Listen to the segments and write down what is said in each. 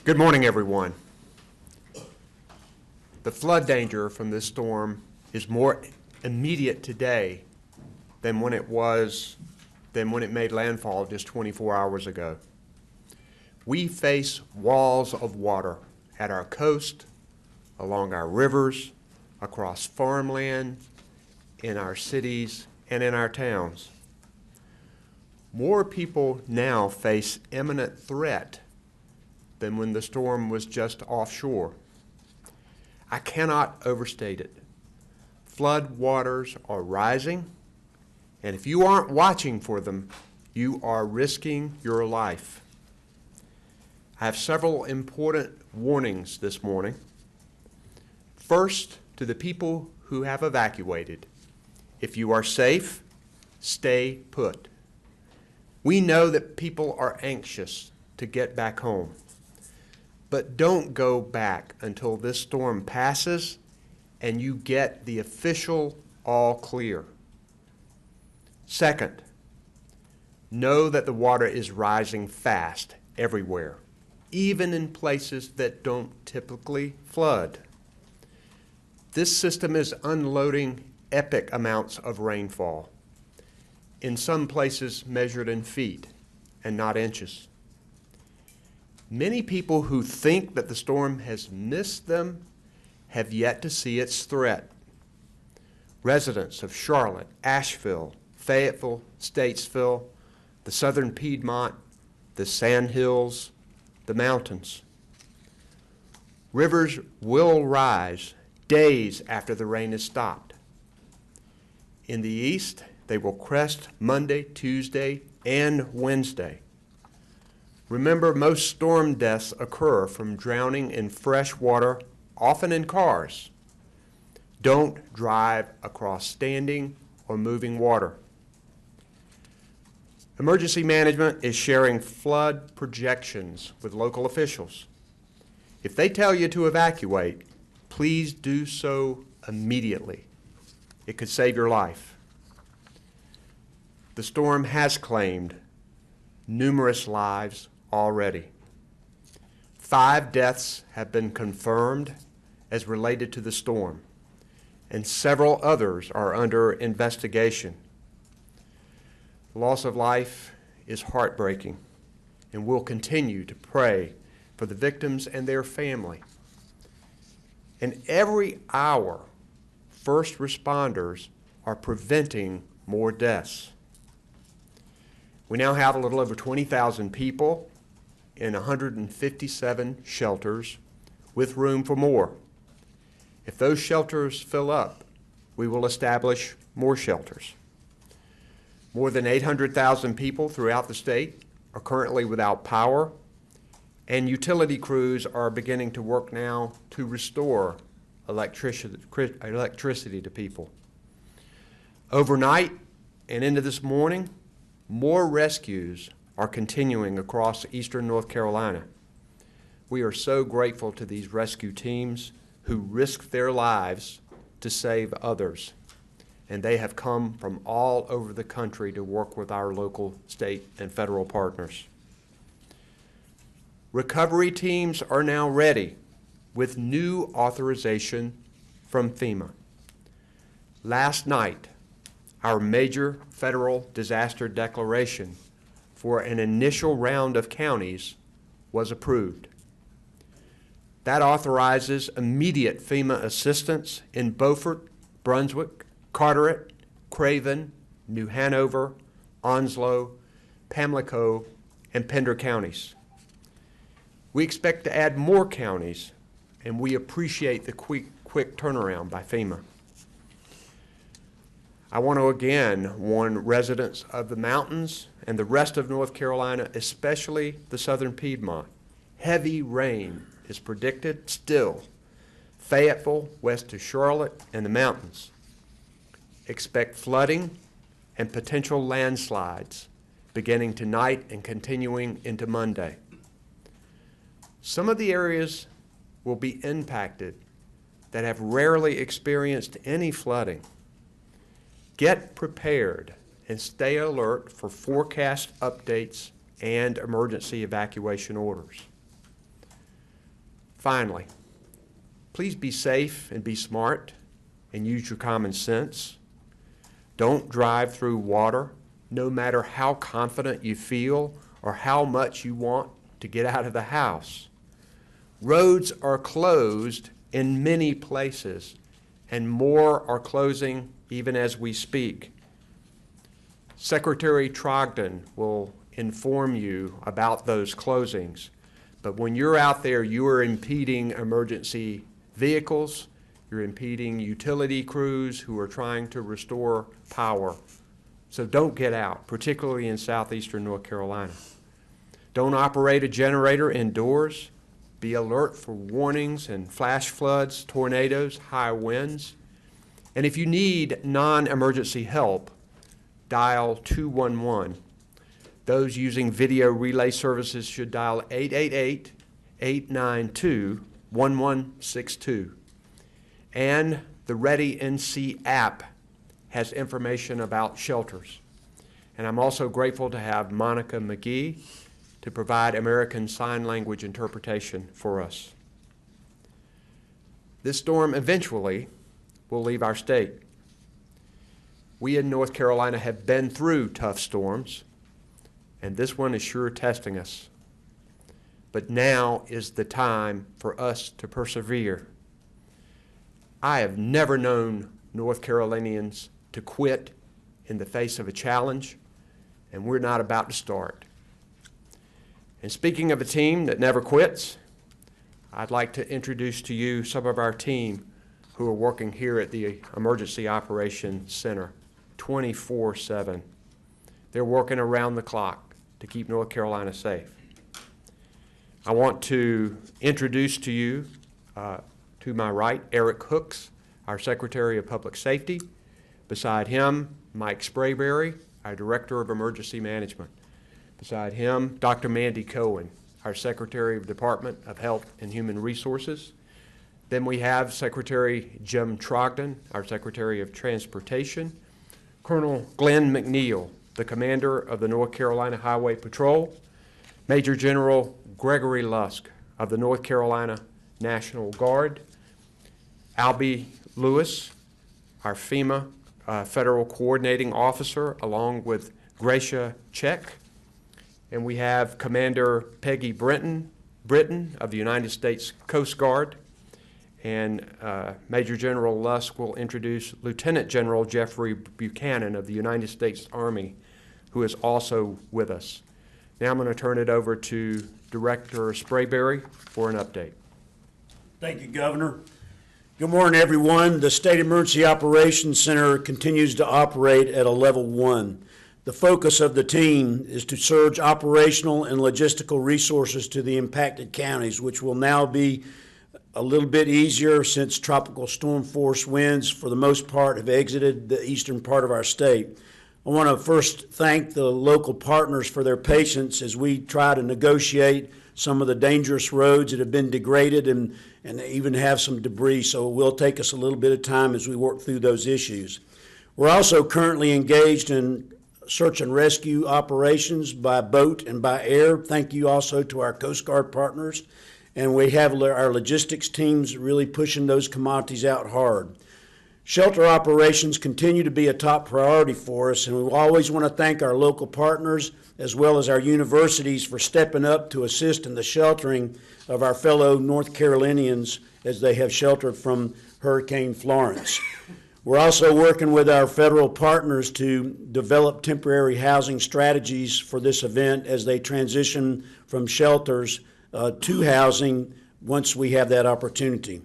Good morning, everyone. The flood danger from this storm is more immediate today than when it made landfall just 24 hours ago. We face walls of water at our coast, along our rivers, across farmland, in our cities, and in our towns. More people now face imminent threat than when the storm was just offshore. I cannot overstate it. Flood waters are rising, and if you aren't watching for them, you are risking your life. I have several important warnings this morning. First, to the people who have evacuated. If you are safe, stay put. We know that people are anxious to get back home. But don't go back until this storm passes and you get the official all clear. Second, know that the water is rising fast everywhere, even in places that don't typically flood. This system is unloading epic amounts of rainfall, in some places measured in feet and not inches. Many people who think that the storm has missed them have yet to see its threat. Residents of Charlotte, Asheville, Fayetteville, Statesville, the southern Piedmont, the Sandhills, the mountains. Rivers will rise days after the rain has stopped. In the east, they will crest Monday, Tuesday, and Wednesday. Remember, most storm deaths occur from drowning in fresh water, often in cars. Don't drive across standing or moving water. Emergency management is sharing flood projections with local officials. If they tell you to evacuate, please do so immediately. It could save your life. The storm has claimed numerous lives already. 5 deaths have been confirmed as related to the storm, and several others are under investigation. Loss of life is heartbreaking, and we'll continue to pray for the victims and their family. And every hour, first responders are preventing more deaths. We now have a little over 20,000 people in 157 shelters with room for more. If those shelters fill up, we will establish more shelters. More than 800,000 people throughout the state are currently without power, and utility crews are beginning to work now to restore electricity to people. Overnight and into this morning, more rescues are continuing across eastern North Carolina. We are so grateful to these rescue teams who risk their lives to save others. And they have come from all over the country to work with our local, state, and federal partners. Recovery teams are now ready with new authorization from FEMA. Last night, our major federal disaster declaration for an initial round of counties was approved. That authorizes immediate FEMA assistance in Beaufort, Brunswick, Carteret, Craven, New Hanover, Onslow, Pamlico, and Pender counties. We expect to add more counties, and we appreciate the quick turnaround by FEMA. I want to again warn residents of the mountains and the rest of North Carolina, especially the southern Piedmont. Heavy rain is predicted still. Fayetteville, west to Charlotte, and the mountains. Expect flooding and potential landslides beginning tonight and continuing into Monday. Some of the areas will be impacted that have rarely experienced any flooding. Get prepared and stay alert for forecast updates and emergency evacuation orders. Finally, please be safe and be smart and use your common sense. Don't drive through water, no matter how confident you feel or how much you want to get out of the house. Roads are closed in many places, and more are closing even as we speak. Secretary Trogdon will inform you about those closings, but when you're out there, you are impeding emergency vehicles, you're impeding utility crews who are trying to restore power. So don't get out, particularly in southeastern North Carolina. Don't operate a generator indoors. Be alert for warnings and flash floods, tornadoes, high winds. And if you need non-emergency help, dial 211. Those using video relay services should dial 888-892-1162. And the Ready NC app has information about shelters. And I'm also grateful to have Monica McGee to provide American Sign Language interpretation for us. This storm eventually will leave our state. We in North Carolina have been through tough storms, and this one is sure testing us. But now is the time for us to persevere. I have never known North Carolinians to quit in the face of a challenge, and we're not about to start. And speaking of a team that never quits, I'd like to introduce to you some of our team who are working here at the Emergency Operations Center 24/7. They're working around the clock to keep North Carolina safe. I want to introduce to you, to my right, Eric Hooks, our Secretary of Public Safety. Beside him, Mike Sprayberry, our Director of Emergency Management. Beside him, Dr. Mandy Cohen, our Secretary of Department of Health and Human Resources. Then we have Secretary Jim Trogdon, our Secretary of Transportation. Colonel Glenn McNeil, the Commander of the North Carolina Highway Patrol. Major General Gregory Lusk of the North Carolina National Guard. Albie Lewis, our FEMA Federal Coordinating Officer, along with Gracia Check. And we have Commander Peggy Britton of the United States Coast Guard. And Major General Lusk will introduce Lieutenant General Jeffrey Buchanan of the United States Army, who is also with us. Now I'm going to turn it over to Director Sprayberry for an update. Thank you, Governor. Good morning, everyone. The State Emergency Operations Center continues to operate at a level 1. The focus of the team is to surge operational and logistical resources to the impacted counties, which will now be a little bit easier since tropical storm force winds, for the most part, have exited the eastern part of our state. I want to first thank the local partners for their patience as we try to negotiate some of the dangerous roads that have been degraded and even have some debris, so it will take us a little bit of time as we work through those issues. We're also currently engaged in search and rescue operations by boat and by air. Thank you also to our Coast Guard partners. And we have our logistics teams really pushing those commodities out hard. Shelter operations continue to be a top priority for us, and we always want to thank our local partners as well as our universities for stepping up to assist in the sheltering of our fellow North Carolinians as they have sheltered from Hurricane Florence. We're also working with our federal partners to develop temporary housing strategies for this event as they transition from shelters to housing once we have that opportunity.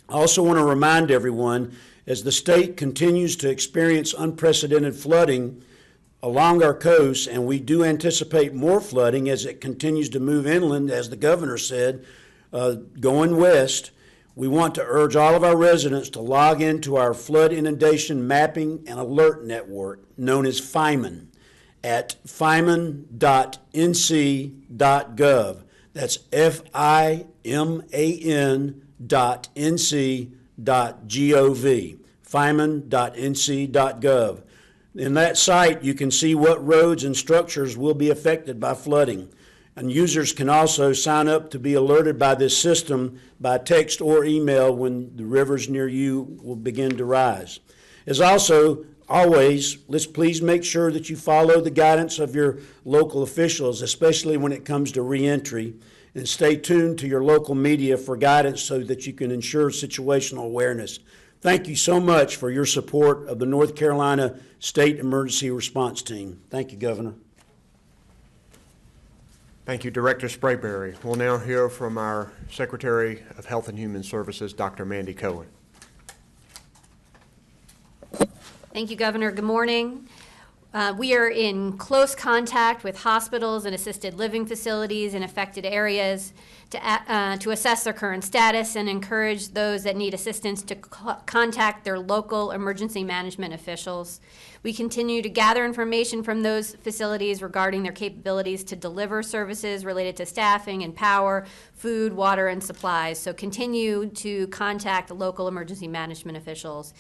I also want to remind everyone, as the state continues to experience unprecedented flooding along our coast, and we do anticipate more flooding as it continues to move inland, as the governor said, going west, we want to urge all of our residents to log into our flood inundation mapping and alert network, known as FIMAN, at fiman.nc.gov. That's fiman.nc.gov, fiman.nc.gov. In that site, you can see what roads and structures will be affected by flooding. And users can also sign up to be alerted by this system by text or email when the rivers near you will begin to rise. As also, always, let's please make sure that you follow the guidance of your local officials, especially when it comes to reentry, and stay tuned to your local media for guidance so that you can ensure situational awareness. Thank you so much for your support of the North Carolina State Emergency Response Team. Thank you, Governor. Thank you, Director Sprayberry. We'll now hear from our Secretary of Health and Human Services, Dr. Mandy Cohen. Thank you, Governor. Good morning. We are in close contact with hospitals and assisted living facilities in affected areas to assess their current status and encourage those that need assistance to contact their local emergency management officials. We continue to gather information from those facilities regarding their capabilities to deliver services related to staffing and power, food, water, and supplies. So continue to contact the local emergency management officials.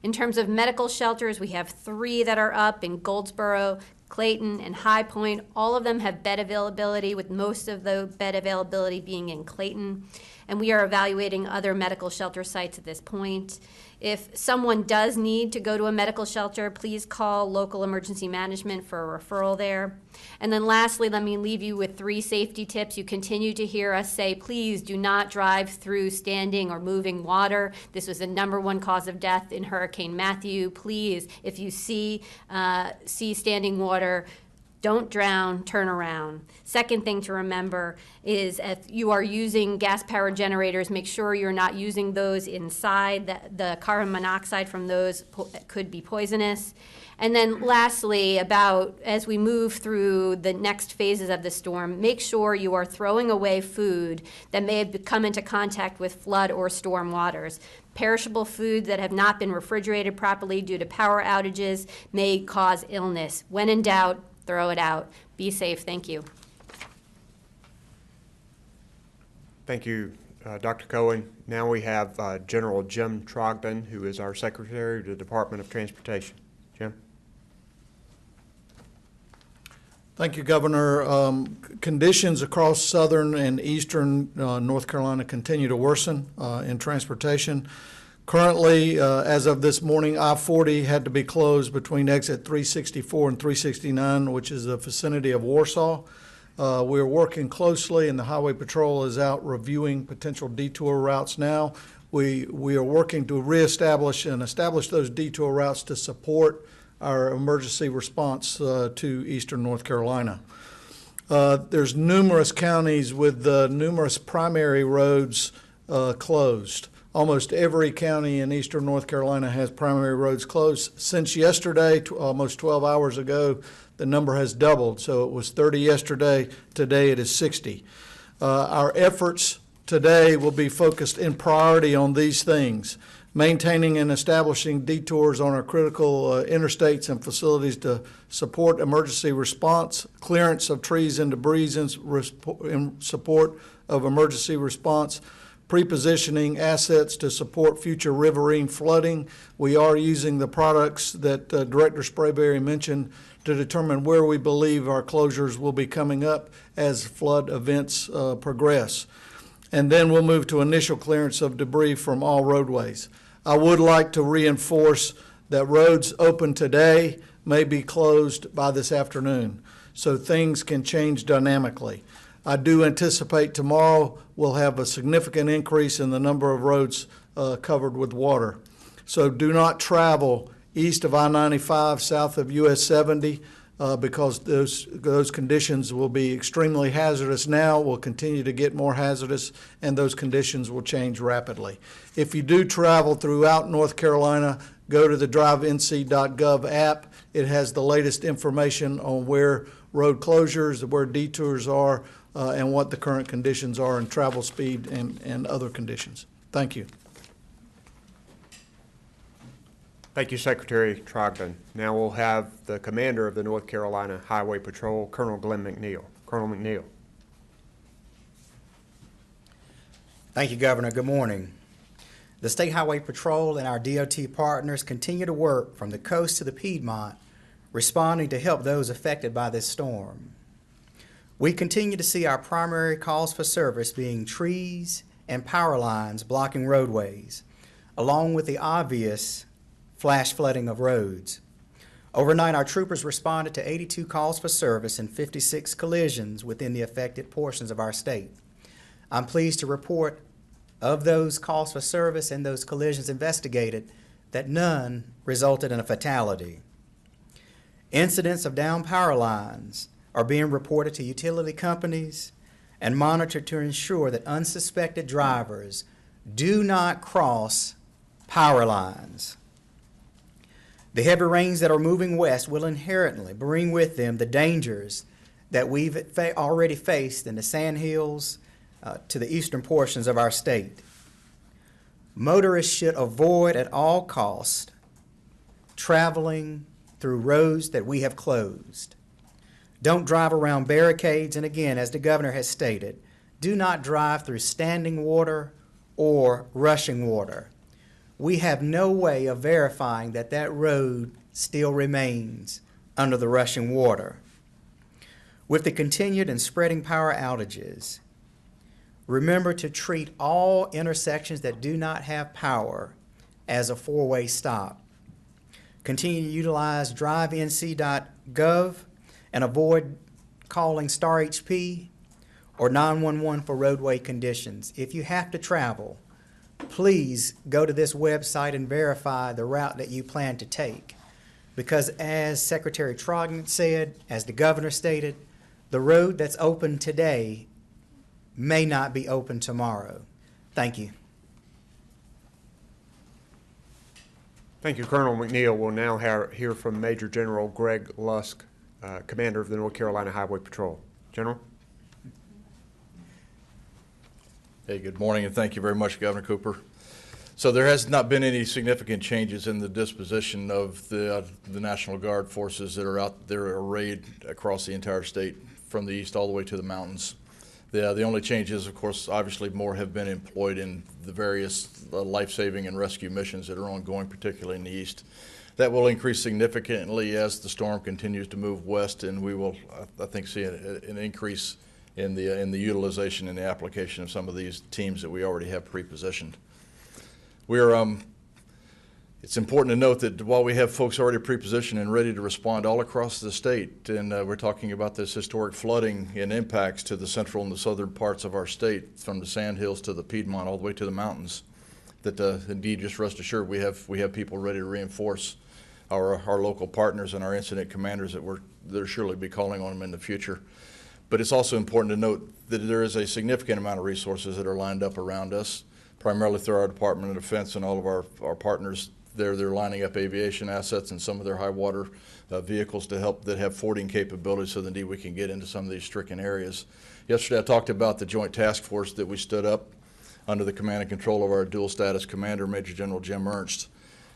In terms of medical shelters, we have 3 that are up in Goldsboro, Clayton, and High Point. All of them have bed availability, with most of the bed availability being in Clayton. And we are evaluating other medical shelter sites at this point. If someone does need to go to a medical shelter, please call local emergency management for a referral there. And then lastly, let me leave you with 3 safety tips. You continue to hear us say, please do not drive through standing or moving water. This was the #1 cause of death in Hurricane Matthew. Please, if you see standing water, don't drown, turn around. Second thing to remember is if you are using gas-powered generators, make sure you're not using those inside. The carbon monoxide from those could be poisonous. And then lastly, about as we move through the next phases of the storm, make sure you are throwing away food that may have come into contact with flood or storm waters. Perishable foods that have not been refrigerated properly due to power outages may cause illness. When in doubt, throw it out. Be safe. Thank you. Thank you, Dr. Cohen. Now we have General Jim Trogdon, who is our Secretary of the Department of Transportation. Jim? Thank you, Governor. Conditions across southern and eastern North Carolina continue to worsen in transportation. Currently, as of this morning, I-40 had to be closed between exit 364 and 369, which is the vicinity of Warsaw. We're working closely, and the Highway Patrol is out reviewing potential detour routes now. We are working to reestablish and establish those detour routes to support our emergency response to eastern North Carolina. There's numerous counties with numerous primary roads closed. Almost every county in eastern North Carolina has primary roads closed. Since yesterday, almost 12 hours ago, the number has doubled. So it was 30 yesterday. Today it is 60. Our efforts today will be focused in priority on these things: maintaining and establishing detours on our critical interstates and facilities to support emergency response, clearance of trees and debris in support of emergency response, pre-positioning assets to support future riverine flooding. We are using the products that Director Sprayberry mentioned to determine where we believe our closures will be coming up as flood events progress. And then we'll move to initial clearance of debris from all roadways. I would like to reinforce that roads open today may be closed by this afternoon, so things can change dynamically. I do anticipate tomorrow we'll have a significant increase in the number of roads covered with water. So do not travel east of I-95, south of US 70, because those conditions will be extremely hazardous now, will continue to get more hazardous, and those conditions will change rapidly. If you do travel throughout North Carolina, go to the drivenc.gov app. It has the latest information on where road closures, where detours are, and what the current conditions are in travel speed and other conditions. Thank you. Thank you, Secretary Trogdon. Now we'll have the Commander of the North Carolina Highway Patrol, Colonel Glenn McNeil. Colonel McNeil. Thank you, Governor. Good morning. The State Highway Patrol and our DOT partners continue to work from the coast to the Piedmont, responding to help those affected by this storm. We continue to see our primary cause for service being trees and power lines blocking roadways, along with the obvious flash flooding of roads. Overnight, our troopers responded to 82 calls for service and 56 collisions within the affected portions of our state. I'm pleased to report of those calls for service and those collisions investigated that none resulted in a fatality. Incidents of down power lines are being reported to utility companies and monitored to ensure that unsuspected drivers do not cross power lines. The heavy rains that are moving west will inherently bring with them the dangers that we've already faced in the sandhills to the eastern portions of our state. Motorists should avoid at all costs traveling through roads that we have closed. Don't drive around barricades, and again, as the governor has stated, do not drive through standing water or rushing water. We have no way of verifying that that road still remains under the rushing water. With the continued and spreading power outages, remember to treat all intersections that do not have power as a four-way stop. Continue to utilize drivenc.gov and avoid calling Star HP or 911 for roadway conditions. If you have to travel, please go to this website and verify the route that you plan to take. Because as Secretary Trogdon said, as the governor stated, the road that's open today may not be open tomorrow. Thank you. Thank you, Colonel McNeil. We'll now hear from Major General Greg Lusk, Commander of the North Carolina Highway Patrol. General? Hey, good morning, and thank you very much, Governor Cooper. So there has not been any significant changes in the disposition of the National Guard forces that are out there arrayed across the entire state from the east all the way to the mountains. The only changes, of course, obviously more have been employed in the various life-saving and rescue missions that are ongoing, particularly in the east. That will increase significantly as the storm continues to move west, and we will, I think, see an increase in the utilization and the application of some of these teams that we already have pre-positioned. It's important to note that while we have folks already pre-positioned and ready to respond all across the state, and we're talking about this historic flooding and impacts to the central and the southern parts of our state, from the Sandhills to the Piedmont all the way to the mountains, that indeed, just rest assured, we have people ready to reinforce our local partners and our incident commanders that they'll surely be calling on them in the future. But it's also important to note that there is a significant amount of resources that are lined up around us, primarily through our Department of Defense and all of our partners. They're lining up aviation assets and some of their high water vehicles to help that have fording capabilities so that indeed we can get into some of these stricken areas. Yesterday I talked about the joint task force that we stood up under the command and control of our dual status commander, Major General Jim Ernst.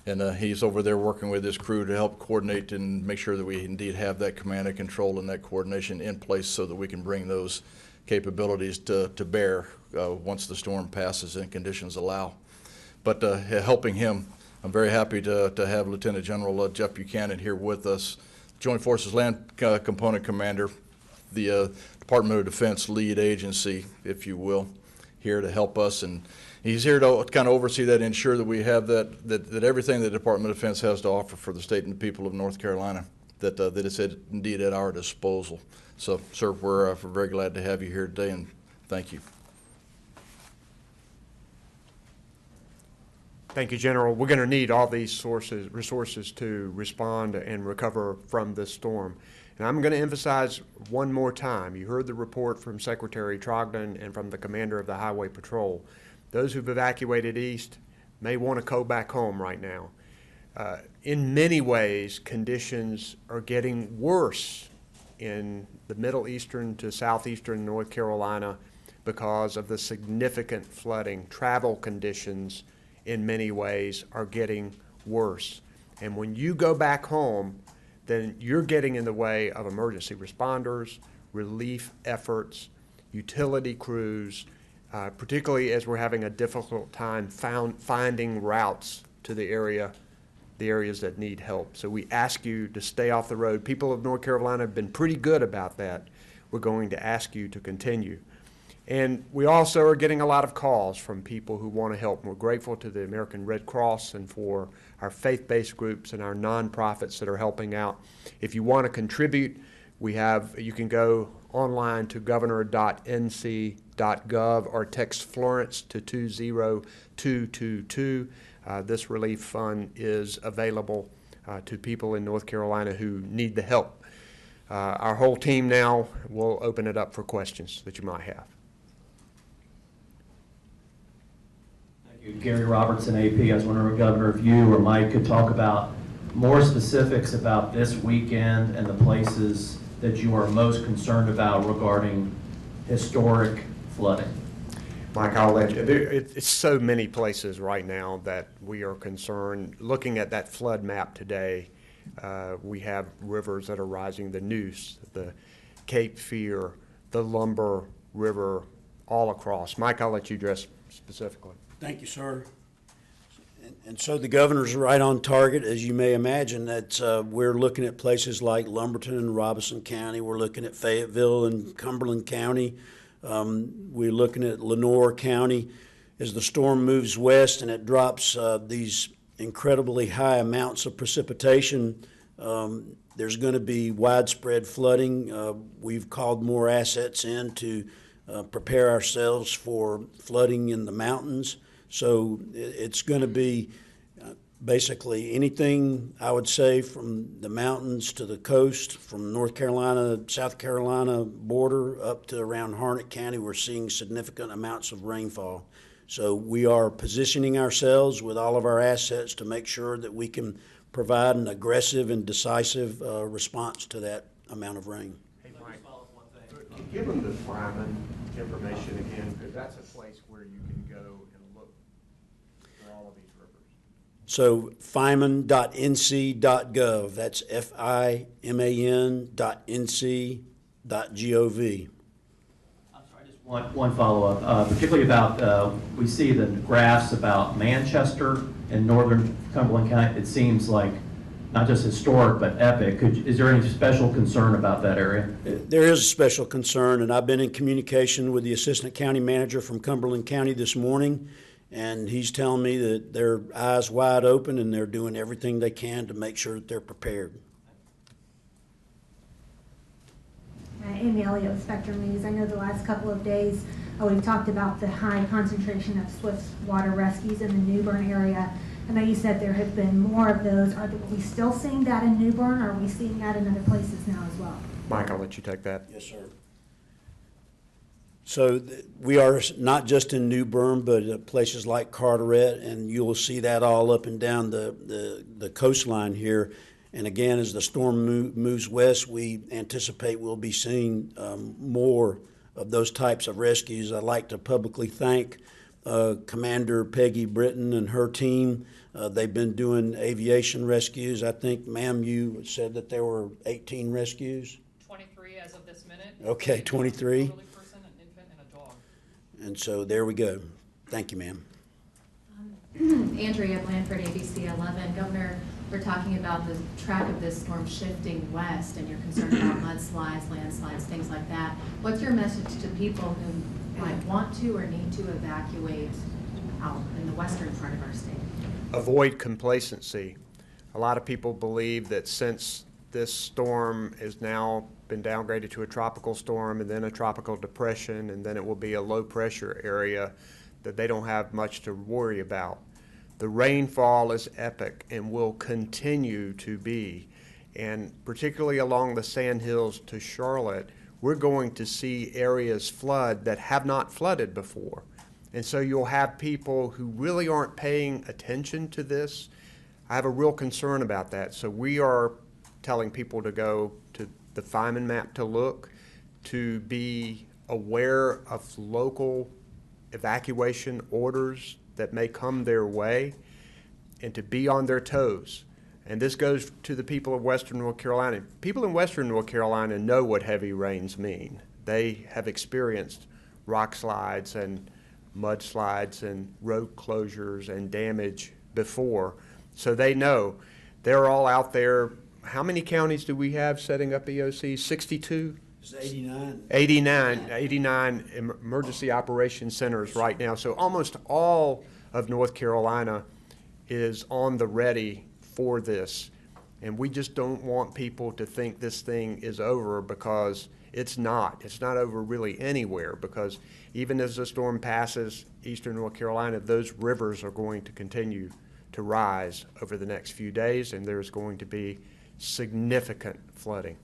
And he's over there working with his crew to help coordinate and make sure that we indeed have that command and control and that coordination in place so that we can bring those capabilities to bear once the storm passes and conditions allow. But helping him, I'm very happy to have Lieutenant General Jeff Buchanan here with us, Joint Forces Land Component Commander, the Department of Defense lead agency, if you will, here to help us. And he's here to kind of oversee that, ensure that we have that everything the Department of Defense has to offer for the state and the people of North Carolina, that it's indeed at our disposal. So, sir, we're very glad to have you here today, and thank you. Thank you, General. We're going to need all these resources to respond and recover from this storm. And I'm going to emphasize one more time, you heard the report from Secretary Trogdon and from the Commander of the Highway Patrol. Those who've evacuated east may want to go back home right now. In many ways, conditions are getting worse in the middle eastern to southeastern North Carolina because of the significant flooding. Travel conditions in many ways are getting worse. And when you go back home, then you're getting in the way of emergency responders, relief efforts, utility crews, particularly as we're having a difficult time finding routes to the areas that need help. So we ask you to stay off the road. People of North Carolina have been pretty good about that. we're going to ask you to continue. And we also are getting a lot of calls from people who want to help. We're grateful to the American Red Cross and for our faith-based groups and our nonprofits that are helping out. If you want to contribute, you can go online to governor.nc.gov or text Florence to 20222. This relief fund is available to people in North Carolina who need the help. Our whole team now will open it up for questions that you might have. Thank you. Gary Robertson, AP. I was wondering, Governor, if you or Mike could talk about more specifics about this weekend and the places that you are most concerned about regarding historic flooding. Mike, I'll let you. It's so many places right now that we are concerned. Looking at that flood map today, we have rivers that are rising, the Neuse, the Cape Fear, the Lumber River, all across. Mike, I'll let you address specifically. Thank you, sir. And so the governor's right on target, as you may imagine. That we're looking at places like Lumberton and Robeson County. We're looking at Fayetteville and Cumberland County. We're looking at Lenoir County. As the storm moves west and it drops these incredibly high amounts of precipitation, there's going to be widespread flooding. We've called more assets in to prepare ourselves for flooding in the mountains. So it's going to be basically anything, I would say, from the mountains to the coast, from North Carolina, South Carolina border up to around Harnett County. We're seeing significant amounts of rainfall. So we are positioning ourselves with all of our assets to make sure that we can provide an aggressive and decisive response to that amount of rain. Hey, Mike, give them the Fryman information again, because that's a place where you can go and look for all of these rivers. So fiman.nc.gov, that's FIMAN.nc.gov. I'm sorry, just one follow-up, particularly about, we see the graphs about Manchester and northern Cumberland County. It seems like not just historic, but epic. Is there any special concern about that area? There is a special concern, and I've been in communication with the assistant county manager from Cumberland County this morning, and he's telling me that they're eyes wide open and they're doing everything they can to make sure that they're prepared. Amy Elliott with Spectrum News. I know the last couple of days we've talked about the high concentration of swift water rescues in the New Bern area. I know you said there have been more of those. Are we still seeing that in New Bern, or are we seeing that in other places now as well? Mike, I'll let you take that. Yes, sir. So we are not just in New Bern, but places like Carteret, and you will see that all up and down the coastline here. And again, as the storm moves west, we anticipate we'll be seeing more of those types of rescues. I'd like to publicly thank Commander Peggy Britton and her team. They've been doing aviation rescues. I think, ma'am, you said that there were 18 rescues? 23 as of this minute. Okay, 23. An elderly person, an infant, and a dog. And so there we go. Thank you, ma'am. Andrea Blanford, ABC 11. Governor, we're talking about the track of this storm shifting west, and you're concerned about mudslides, landslides, things like that. What's your message to people who might want to or need to evacuate out in the western part of our state? Avoid complacency. A lot of people believe that since this storm has now been downgraded to a tropical storm and then a tropical depression and then it will be a low pressure area, that they don't have much to worry about. The rainfall is epic and will continue to be, and particularly along the Sandhills to Charlotte, we're going to see areas flood that have not flooded before. And so you'll have people who really aren't paying attention to this. I have a real concern about that. So we are telling people to go to the Fiman map to look, to be aware of local evacuation orders that may come their way, and to be on their toes. And this goes to the people of Western North Carolina. People in Western North Carolina know what heavy rains mean. They have experienced rock slides and mudslides and road closures and damage before, so they know. They're all out there. How many counties do we have setting up EOCs? 62? It's 89. 89 emergency operations centers right now. So almost all of North Carolina is on the ready for this. And we just don't want people to think this thing is over, because it's not. It's not over really anywhere, because even as the storm passes eastern North Carolina, those rivers are going to continue to rise over the next few days, and there's going to be significant flooding.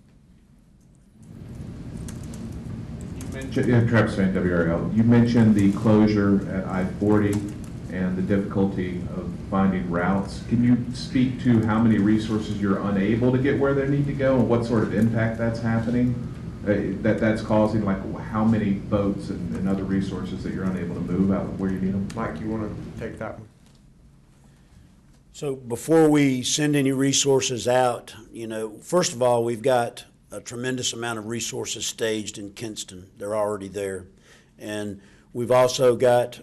Travis Van WRL, you mentioned the closure at I-40 and the difficulty of finding routes. Can you speak to how many resources you're unable to get where they need to go, and what sort of impact that's happening, that's causing, like how many boats and other resources that you're unable to move out where you need them? Mike, you want to take that one? So before we send any resources out, first of all, we've got a tremendous amount of resources staged in Kinston. They're already there. And we've also got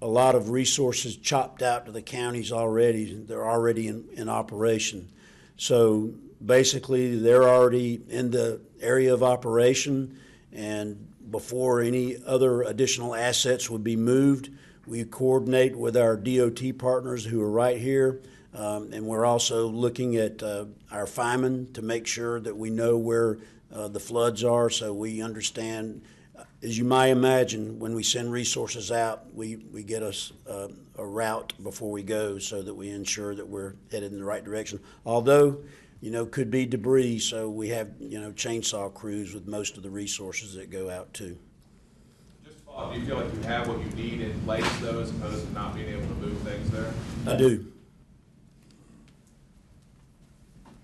a lot of resources chopped out to the counties already. They're already in operation. So basically, they're already in the area of operation, and before any other additional assets would be moved, we coordinate with our DOT partners who are right here, and we're also looking at our firemen to make sure that we know where the floods are, so we understand. As you might imagine, when we send resources out, we get us a route before we go, so that we ensure that we're headed in the right direction. Although, could be debris, so we have, chainsaw crews with most of the resources that go out too. Just to follow up, do you feel like you have what you need in place, though, as opposed to not being able to move things there? I do.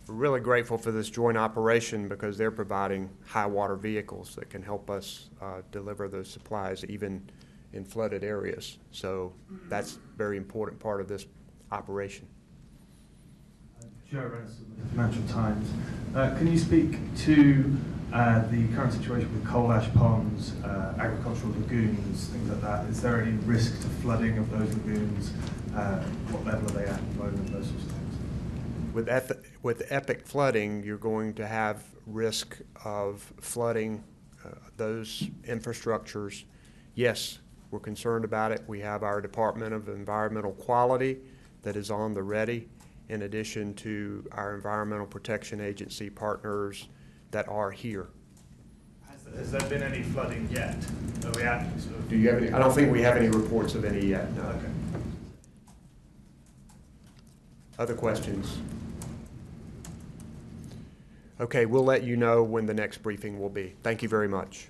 We're really grateful for this joint operation, because they're providing high water vehicles that can help us deliver those supplies even in flooded areas. So that's a very important part of this operation. Joe Renson with the Financial Times. Can you speak to the current situation with coal ash ponds, agricultural lagoons, things like that? Is there any risk to flooding of those lagoons? What level are they at the moment, those sorts of things? With epic flooding, you're going to have risk of flooding those infrastructures. Yes, we're concerned about it. We have our Department of Environmental Quality that is on the ready, in addition to our Environmental Protection Agency partners that are here. Has there been any flooding yet? Are we actually sort of... Do you have any? I don't think we have any reports of any yet, no. Okay. Other questions? Okay, we'll let you know when the next briefing will be. Thank you very much.